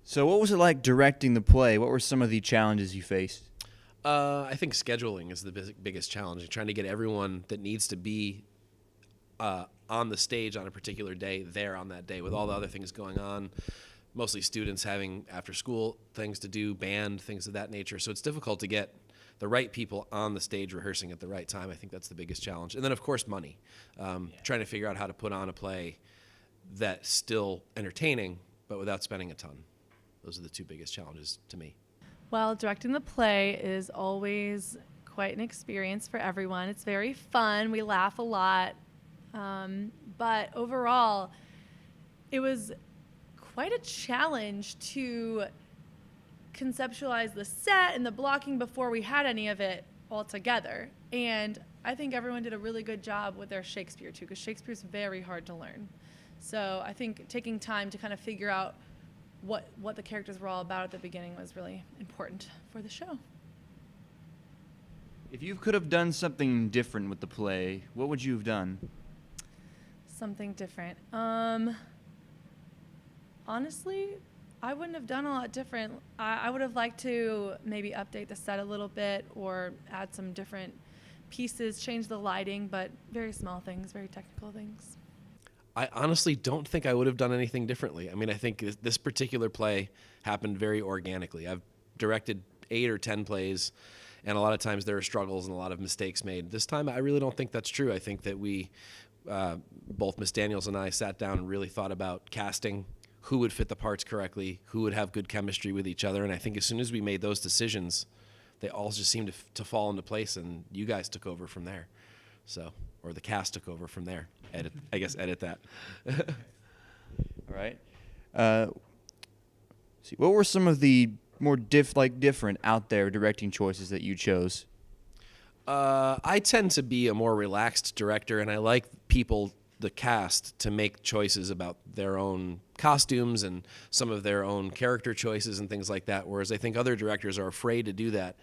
So what was it like directing the play? What were some of the challenges you faced? I think scheduling is the biggest challenge. Trying to get everyone that needs to be on the stage on a particular day there on that day with all the other things going on. Mostly students having after school things to do, band, things of that nature. So it's difficult to get the right people on the stage rehearsing at the right time. I think that's the biggest challenge. And then, of course, money. Trying to figure out how to put on a play that's still entertaining, but without spending a ton. Those are the two biggest challenges to me. Well, directing the play is always quite an experience for everyone. It's very fun. We laugh a lot. But overall, it was quite a challenge to conceptualize the set and the blocking before we had any of it all together. And I think everyone did a really good job with their Shakespeare too, because Shakespeare's very hard to learn. So I think taking time to kind of figure out what the characters were all about at the beginning was really important for the show. If you could have done something different with the play, what would you have done? Something different. Honestly, I wouldn't have done a lot different. I would have liked to maybe update the set a little bit or add some different pieces, change the lighting, but very small things, very technical things. I honestly don't think I would have done anything differently. I mean, I think this particular play happened very organically. I've directed 8 or 10 plays, and a lot of times there are struggles and a lot of mistakes made. This time, I really don't think that's true. I think that we, both Miss Daniels and I, sat down and really thought about casting, who would fit the parts correctly, who would have good chemistry with each other. And I think as soon as we made those decisions, they all just seemed to fall into place, and you guys took over from there. So, or the cast took over from there. Edit that. All right. See, what were some of the more different out there directing choices that you chose? I tend to be a more relaxed director, and I like people, the cast, to make choices about their own costumes and some of their own character choices and things like that, whereas I think other directors are afraid to do that.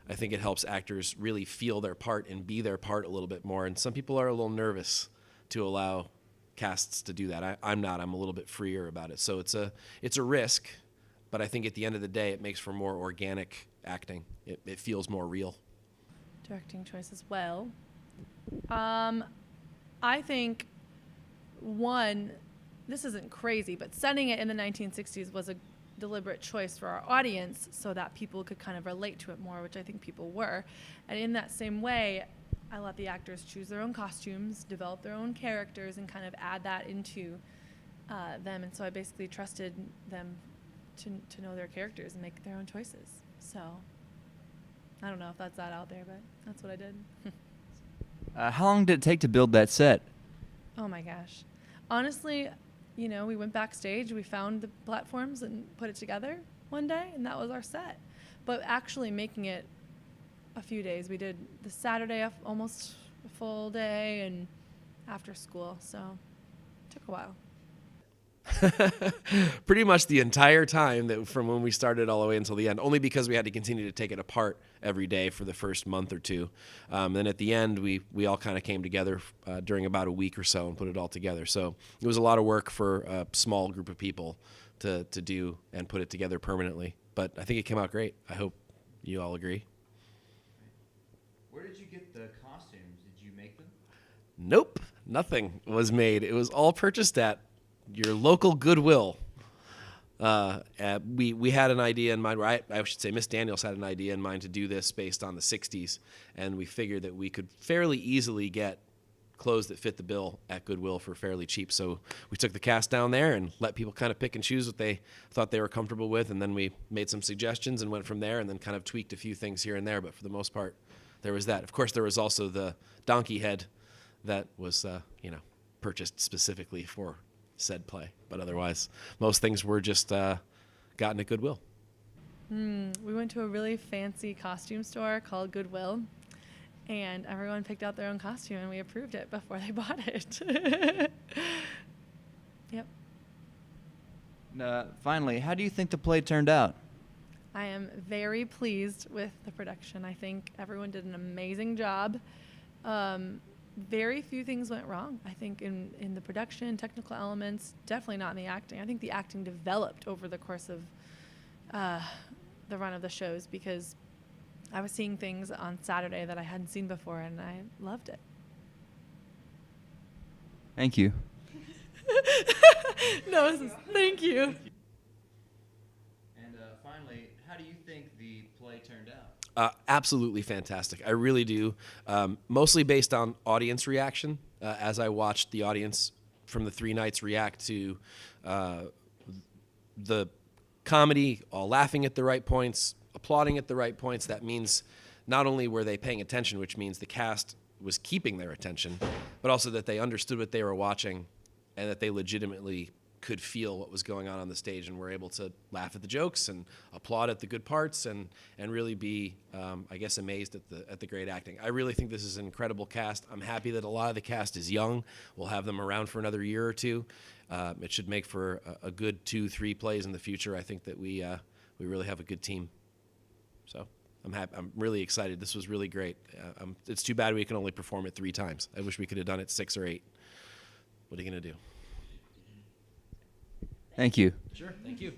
I think it helps actors really feel their part and be their part a little bit more, and some people are a little nervous to allow casts to do that. I'm not. I'm a little bit freer about it. So it's a risk, but I think at the end of the day, it makes for more organic acting. It feels more real. Directing choice as well. I think, one, this isn't crazy, but setting it in the 1960s was a deliberate choice for our audience so that people could kind of relate to it more, which I think people were. And in that same way, I let the actors choose their own costumes, develop their own characters, and kind of add that into them. And so I basically trusted them to know their characters and make their own choices. So I don't know if that's that out there, but that's what I did. How long did it take to build that set? Oh my gosh. Honestly, we went backstage, we found the platforms and put it together one day, and that was our set. But actually making it a few days. We did the Saturday almost a full day and after school, so it took a while. Pretty much the entire time that from when we started all the way until the end, only because we had to continue to take it apart every day for the first month or two. Then at the end, we all kind of came together during about a week or so and put it all together. So it was a lot of work for a small group of people to do and put it together permanently. But I think it came out great. I hope you all agree. Where did you get the costumes? Did you make them? Nope, nothing was made. It was all purchased at your local Goodwill. We had an idea in mind, I should say Miss Daniels had an idea in mind to do this based on the 60s, and we figured that we could fairly easily get clothes that fit the bill at Goodwill for fairly cheap. So we took the cast down there and let people kind of pick and choose what they thought they were comfortable with, and then we made some suggestions and went from there and then kind of tweaked a few things here and there, but for the most part, there was that. Of course, there was also the donkey head that was, purchased specifically for said play. But otherwise, most things were just gotten at Goodwill. We went to a really fancy costume store called Goodwill, and everyone picked out their own costume, and we approved it before they bought it. Yep. Finally, how do you think the play turned out? I am very pleased with the production. I think everyone did an amazing job. very few things went wrong. I think in the production, technical elements, definitely not in the acting. I think the acting developed over the course of the run of the shows, because I was seeing things on Saturday that I hadn't seen before, and I loved it. Thank you. No, thank you. And finally, how do you think the play turned out? Absolutely fantastic. I really do. Mostly based on audience reaction. As I watched the audience from the 3 nights react to the comedy, all laughing at the right points, applauding at the right points, that means not only were they paying attention, which means the cast was keeping their attention, but also that they understood what they were watching and that they legitimately could feel what was going on the stage and were able to laugh at the jokes and applaud at the good parts and really be, I guess, amazed at the great acting. I really think this is an incredible cast. I'm happy that a lot of the cast is young. We'll have them around for another year or two. It should make for a good 2-3 plays in the future. I think that we really have a good team. So I'm happy. I'm really excited. This was really great. It's too bad we can only perform it 3 times. I wish we could have done it 6 or 8. What are you going to do? Thank you. Sure. Thank you.